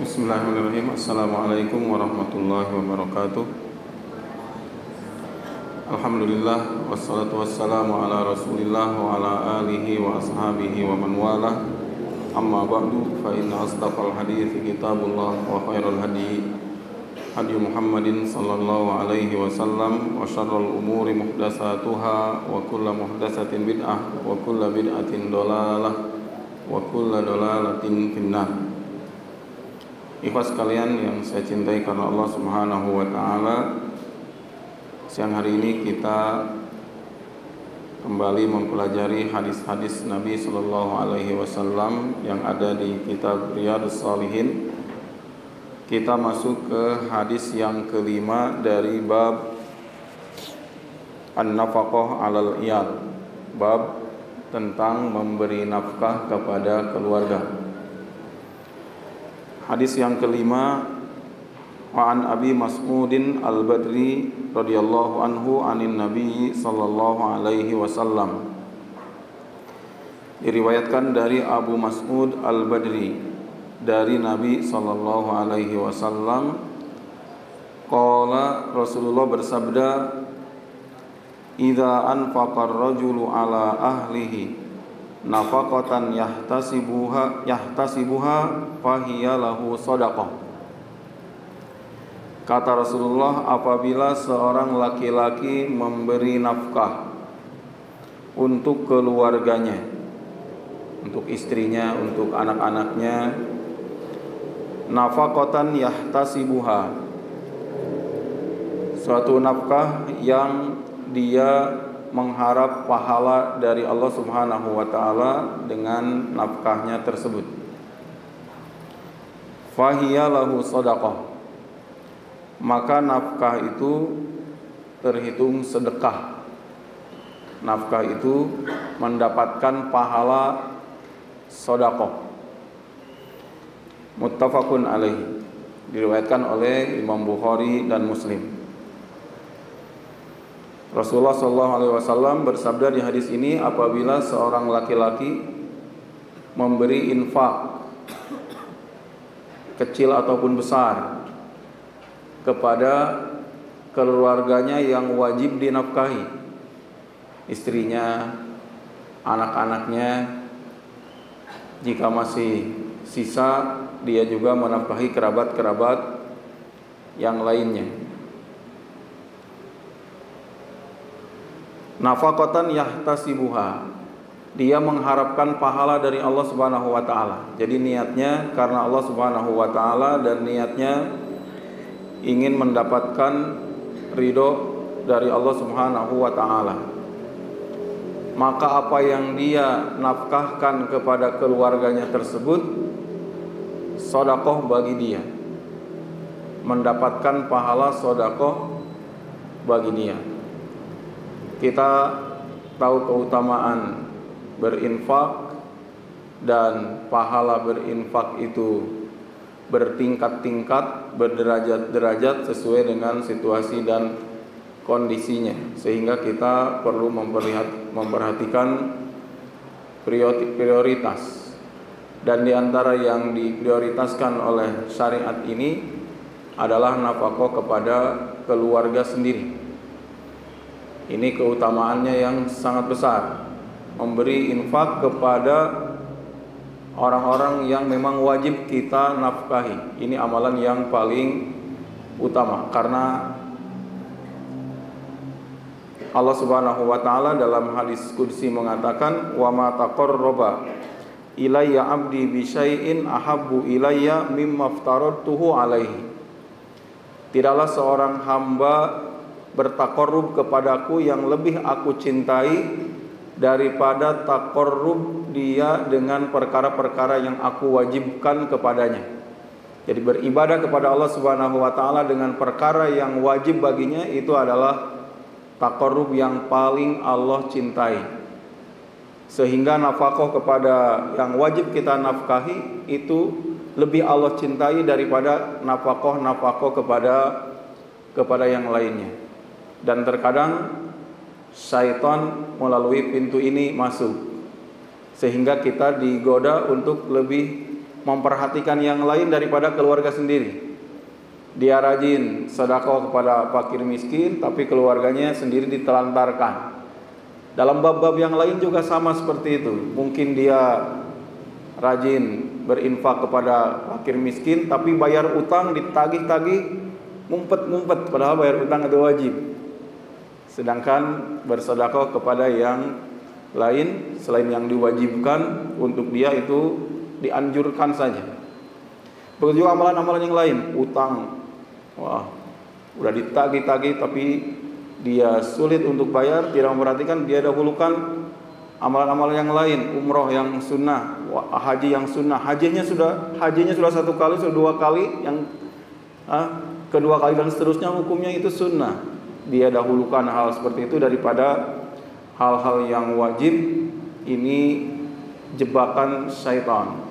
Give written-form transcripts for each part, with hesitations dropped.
Bismillahirrahmanirrahim. Assalamualaikum warahmatullahi wabarakatuh. Alhamdulillah, wassalatu wassalamu ala rasulillah wa ala alihi wa ashabihi wa man walah. Amma ba'du, fa inna asdaqal hadithi kitabullah wa khairal hadi Muhammadin sallallahu alaihi wasallam, wa syarrul umuri muhdatsatuha, wa kullu muhdatsatin bid'ah, wa kullu bid'atin dhalalah, wa kullu dhalalatin finnar. Ikhwas sekalian yang saya cintai karena Allah Subhanahu wa taala, siang hari ini kita kembali mempelajari hadis-hadis Nabi sallallahu alaihi wasallam yang ada di kitab Riyadhus Shalihin. Kita masuk ke hadis yang kelima dari bab An-Nafaqah 'alal iyal, bab tentang memberi nafkah kepada keluarga. Hadis yang kelima, Wa'an Abi Mas'udin Al-Badri radhiyallahu anhu anin Nabi sallallahu alaihi wasallam. Diriwayatkan dari Abu Mas'ud Al-Badri dari Nabi sallallahu alaihi wasallam, qala, Rasulullah bersabda, idza anfaqa ar-rajulu ala ahlihi nafaqatan yahtasibuha fahiya lahu shadaqah. Kata Rasulullah, apabila seorang laki-laki memberi nafkah untuk keluarganya, untuk istrinya, untuk anak-anaknya, nafaqatan yahtasibuha, suatu nafkah yang dia mengharap pahala dari Allah Subhanahu wa taala dengan nafkahnya tersebut, fahiya lahu shadaqah, maka nafkah itu terhitung sedekah. Nafkah itu mendapatkan pahala shadaqah. Muttafaqun alaihi, diriwayatkan oleh Imam Bukhari dan Muslim. Rasulullah SAW bersabda di hadis ini, apabila seorang laki-laki memberi infak kecil ataupun besar kepada keluarganya yang wajib dinafkahi, istrinya, anak-anaknya, jika masih sisa dia juga menafkahi kerabat-kerabat yang lainnya. Nafaqatan yahtasibuha, dia mengharapkan pahala dari Allah Subhanahu wa taala. Jadi niatnya karena Allah Subhanahu wa taala dan niatnya ingin mendapatkan ridho dari Allah Subhanahu wa taala. Maka apa yang dia nafkahkan kepada keluarganya tersebut sedekah bagi dia, mendapatkan pahala sedekah bagi dia. Kita tahu keutamaan berinfak, dan pahala berinfak itu bertingkat-tingkat, berderajat-derajat sesuai dengan situasi dan kondisinya, sehingga kita perlu memperhatikan prioritas. Dan di antara yang diprioritaskan oleh syariat ini adalah nafkah kepada keluarga sendiri. Ini keutamaannya yang sangat besar, memberi infak kepada orang-orang yang memang wajib kita nafkahi. Ini amalan yang paling utama, karena Allah Subhanahu wa taala dalam hadis qudsi mengatakan, wa ma taqarraba ilayya 'abdi bi syai'in ahabbu ilayya mimma aftaratuhu alaihi. Tidaklah seorang hamba bertakarrub kepadaku yang lebih aku cintai daripada takarrub dia dengan perkara-perkara yang aku wajibkan kepadanya. Jadi beribadah kepada Allah Subhanahu wa taala dengan perkara yang wajib baginya, itu adalah takarrub yang paling Allah cintai. Sehingga nafkah kepada yang wajib kita nafkahi itu lebih Allah cintai daripada nafkah kepada yang lainnya. Dan terkadang syaitan melalui pintu ini masuk, sehingga kita digoda untuk lebih memperhatikan yang lain daripada keluarga sendiri. Dia rajin sedekah kepada fakir miskin, tapi keluarganya sendiri ditelantarkan. Dalam bab-bab yang lain juga sama seperti itu. Mungkin dia rajin berinfak kepada fakir miskin, tapi bayar utang ditagih-tagih, ngumpet-ngumpet, padahal bayar utang itu wajib. Sedangkan bersedekah kepada yang lain selain yang diwajibkan untuk dia itu dianjurkan saja. Begitu juga amalan-amalan yang lain, utang. Wah, udah ditagih-tagih tapi dia sulit untuk bayar, tidak memperhatikan, dia dahulukan amalan-amalan yang lain, umroh yang sunnah, haji yang sunnah. Hajinya sudah 1 kali, sudah 2 kali, yang kedua kali dan seterusnya hukumnya itu sunnah. Dia dahulukan hal seperti itu daripada hal-hal yang wajib. Ini jebakan syaitan.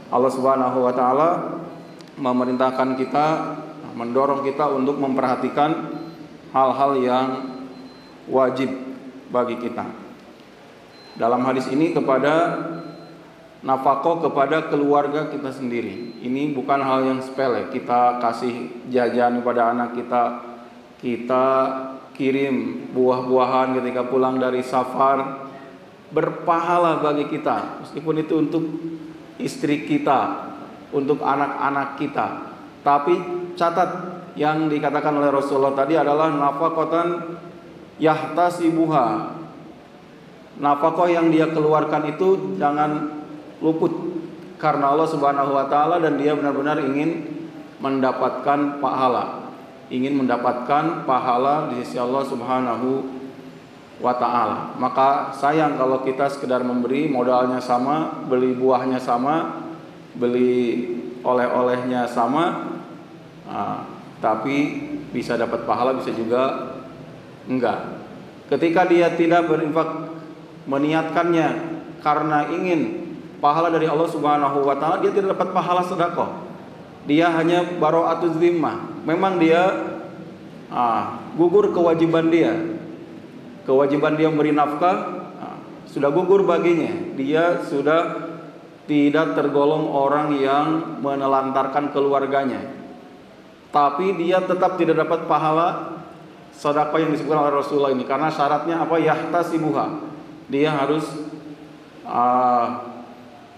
Allah Subhanahu wa taala memerintahkan kita, mendorong kita untuk memperhatikan hal-hal yang wajib bagi kita. Dalam hadis ini kepada nafkah kepada keluarga kita sendiri. Ini bukan hal yang sepele. Kita kasih jajan kepada anak kita, kita kirim buah-buahan ketika pulang dari safar, berpahala bagi kita. Meskipun itu untuk istri kita, untuk anak-anak kita. Tapi catat, yang dikatakan oleh Rasulullah tadi adalah nafaqatan yahtasibuha. Nafkah yang dia keluarkan itu jangan luput karena Allah Subhanahu wa taala, dan dia benar-benar ingin mendapatkan pahala. Ingin mendapatkan pahala di sisi Allah Subhanahu wa ta'ala. Maka sayang kalau kita sekedar memberi, modalnya sama, beli buahnya sama, beli oleh-olehnya sama, tapi bisa dapat pahala, bisa juga enggak. Ketika dia tidak berinfak, meniatkannya karena ingin pahala dari Allah Subhanahu wa ta'ala, dia tidak dapat pahala sedekah. Dia hanya bara'atuz zimmah. Memang dia gugur kewajiban dia. Kewajiban dia memberi nafkah sudah gugur baginya. Dia sudah tidak tergolong orang yang menelantarkan keluarganya. Tapi dia tetap tidak dapat pahala sedekah yang disebutkan oleh Rasulullah ini, karena syaratnya apa? Yahtasibuha. Dia harus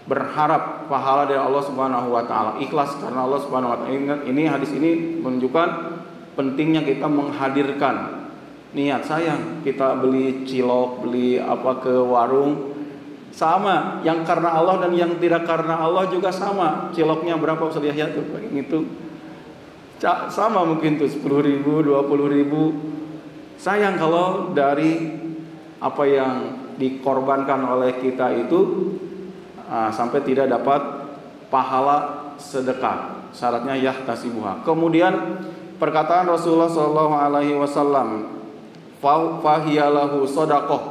berharap pahala dari Allah Subhanahu wa taala, ikhlas karena Allah Subhanahu wa taala. Ini hadis ini menunjukkan pentingnya kita menghadirkan niat. Sayang kita beli cilok, beli apa ke warung, sama, yang karena Allah dan yang tidak karena Allah juga sama. Ciloknya berapa Ustaz Yahya tuh? Itu sama mungkin tuh 10.000, 20.000. Sayang kalau dari apa yang dikorbankan oleh kita itu sampai tidak dapat pahala sedekah. Syaratnya yahtasibuha. Kemudian perkataan Rasulullah SAW, fahiyalahu sadaqah,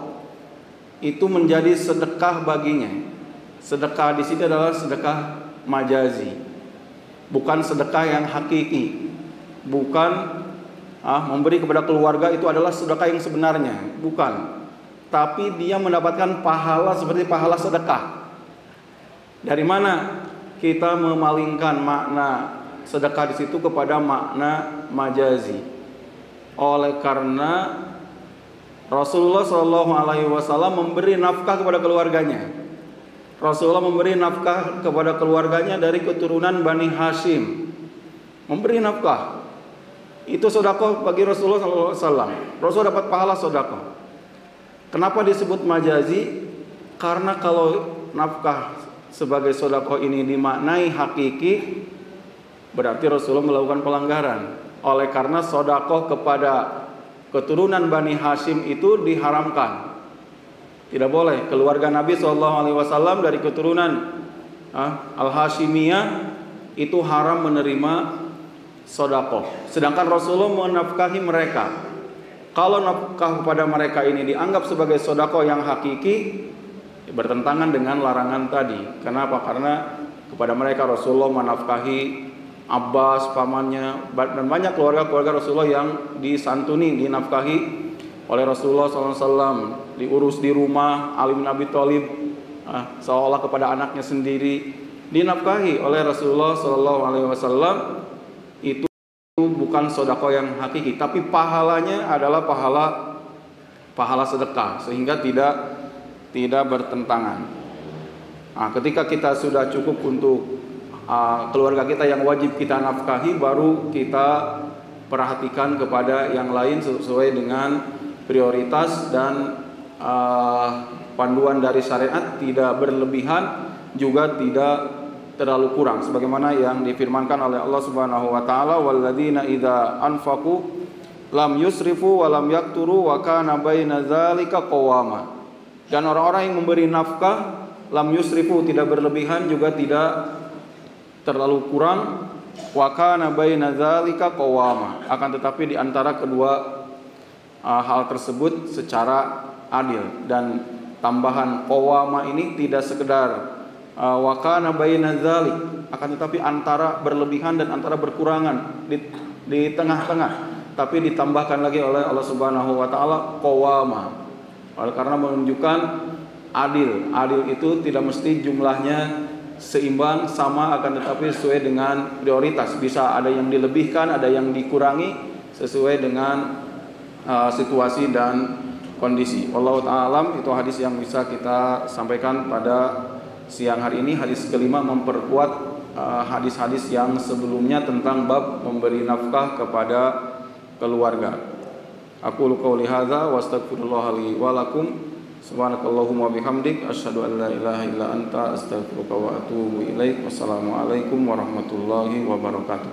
itu menjadi sedekah baginya. Sedekah di sini adalah sedekah majazi, bukan sedekah yang hakiki. Bukan memberi kepada keluarga itu adalah sedekah yang sebenarnya, bukan. Tapi dia mendapatkan pahala seperti pahala sedekah. Dari mana kita memalingkan makna sedekah di situ kepada makna majazi? Oleh karena Rasulullah SAW memberi nafkah kepada keluarganya. Rasulullah memberi nafkah kepada keluarganya dari keturunan Bani Hashim. Memberi nafkah itu sedekah bagi Rasulullah SAW. Rasul dapat pahala sedekah. Kenapa disebut majazi? Karena kalau nafkah sebagai sedekah ini dimaknai hakiki, berarti Rasulullah melakukan pelanggaran. Oleh karena sedekah kepada keturunan Bani Hashim itu diharamkan. Tidak boleh. Keluarga Nabi SAW dari keturunan Al-Hashimiyah itu haram menerima sedekah. Sedangkan Rasulullah menafkahi mereka. Kalau nafkah kepada mereka ini dianggap sebagai sedekah yang hakiki, bertentangan dengan larangan tadi. Kenapa? Karena kepada mereka Rasulullah menafkahi Abbas, pamannya, dan banyak keluarga-keluarga Rasulullah yang disantuni, dinafkahi oleh Rasulullah SAW, diurus di rumah. Ali bin Abi Thalib seolah kepada anaknya sendiri. dinafkahi oleh Rasulullah Shallallahu Alaihi Wasallam itu bukan sedekah yang hakiki, tapi pahalanya adalah pahala sedekah, sehingga tidak bertentangan. Nah, ketika kita sudah cukup untuk keluarga kita yang wajib kita nafkahi, baru kita perhatikan kepada yang lain sesuai dengan prioritas dan panduan dari syariat, tidak berlebihan juga tidak terlalu kurang, sebagaimana yang difirmankan oleh Allah Subhanahu wa taala, walladzina idza anfaqu lam yusrifu wa lam yakturu wa kana baina dzalika qawama. Dan orang-orang yang memberi nafkah lam yusrifu, tidak berlebihan juga tidak terlalu kurang, wa kana baina dzalika qawama, akan tetapi di antara kedua hal tersebut secara adil. Dan tambahan qawama ini tidak sekedar wa kana baina dzalik, akan tetapi antara berlebihan dan antara berkurangan, di tengah-tengah, tapi ditambahkan lagi oleh Allah Subhanahu wa taala qawama, karena menunjukkan adil. Adil itu tidak mesti jumlahnya seimbang sama, akan tetapi sesuai dengan prioritas. Bisa ada yang dilebihkan, ada yang dikurangi sesuai dengan situasi dan kondisi. Wallahu ta'ala, itu hadis yang bisa kita sampaikan pada siang hari ini. Hadis kelima memperkuat hadis-hadis yang sebelumnya tentang bab memberi nafkah kepada keluarga. Aku qouli hadza wa astaghfirullah li wa lakum. Subhanakallahumma bihamdik asyhadu an la ilaha illa anta astaghfiruka wa atubu ilaik. Wassalamualaikum warahmatullahi wabarakatuh.